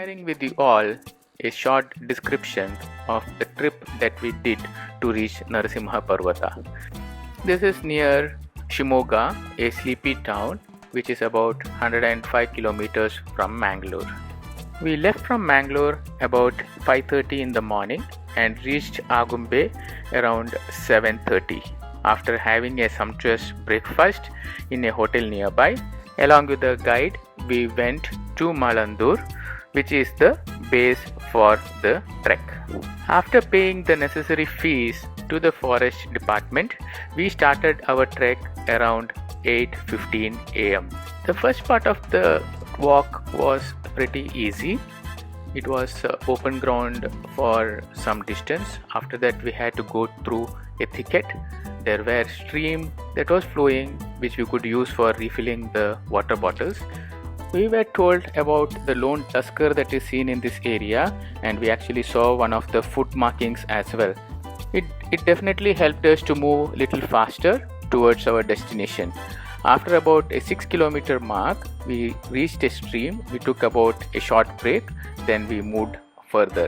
sharing with you all a short description of the trip that we did to reach Narasimha Parvatha. This is near Shimoga, a sleepy town which is about 105 kilometers from Mangalore. We left from Mangalore about 5:30 in the morning and reached Agumbe around 7:30 after having a sumptuous breakfast in a hotel nearby. Along with the guide, we went to Malandur, which is the base for the trek. After paying the necessary fees to the forest department, we started our trek around 8:15 am. The first part of the walk was pretty easy. It was open ground for some distance. After that, we had to go through a thicket. There were stream that was flowing which we could use for refilling the water bottles. We were told about the lone tusker that is seen in this area, and we actually saw one of the foot markings as well. It definitely helped us to move a little faster towards our destination. After about a 6-kilometer mark, we reached a stream. We took about a short break, then we moved further.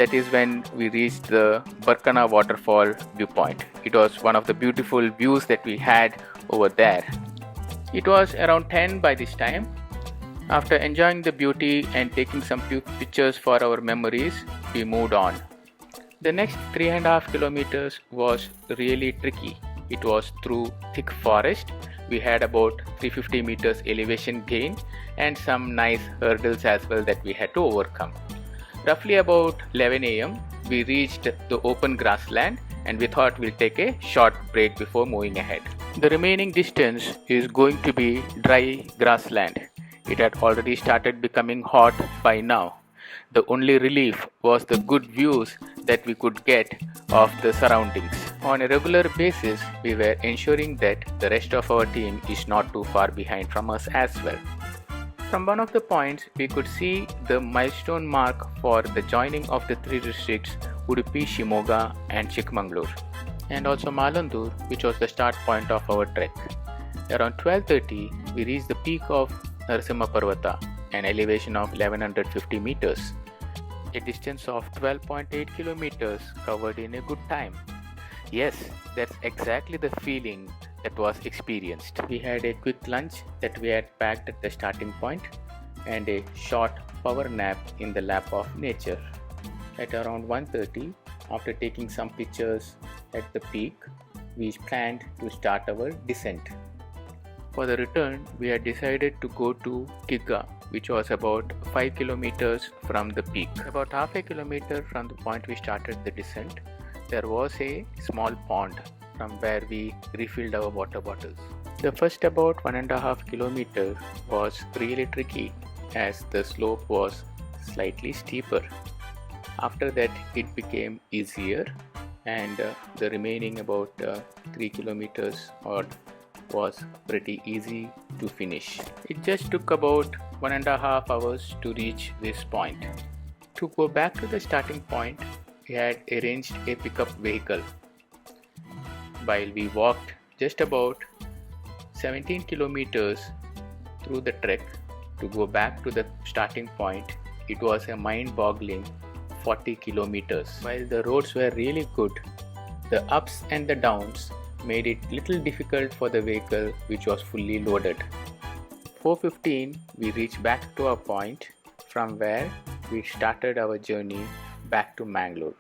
That is when we reached the Barkana waterfall viewpoint. It was one of the beautiful views that we had over there. It was around 10 by this time. After enjoying the beauty and taking some few pictures for our memories, we moved on. The next 3.5 kilometers was really tricky. It was through thick forest. We had about 350 meters elevation gain and some nice hurdles as well that we had to overcome. Roughly about 11 am, we reached the open grassland, and we thought we'll take a short break before moving ahead. The remaining distance is going to be dry grassland. It had already started becoming hot by now. The only relief was the good views that we could get of the surroundings. On a regular basis, we were ensuring that the rest of our team is not too far behind from us as well. From one of the points, we could see the milestone mark for the joining of the three districts Udupi, Shimoga and Chikmagalur, and also Malandur, which was the start point of our trek. Around 12:30, we reached the peak of Narasimha Parvatha, an elevation of 1150 meters, a distance of 12.8 kilometers covered in a good time. Yes, that's exactly the feeling that was experienced. We had a quick lunch that we had packed at the starting point and a short power nap in the lap of nature. At around 1:30, after taking some pictures at the peak, we planned to start our descent. For the return, we had decided to go to Chigger, which was about 5 kilometers from the peak. About half a kilometer from the point we started the descent, there was a small pond from where we refilled our water bottles. The first about 1.5 kilometers was really tricky as the slope was slightly steeper. After that, it became easier, and the remaining about 3 kilometers odd was pretty easy to finish. It just took about 1.5 hours to reach this point. To go back to the starting point, we had arranged a pickup vehicle. While we walked just about 17 kilometers through the trek to go back to the starting point, it was a mind-boggling 40 kilometers. While the roads were really good, the ups and the downs made it little difficult for the vehicle which was fully loaded. 4:15, we reached back to our point from where we started our journey back to Mangalore.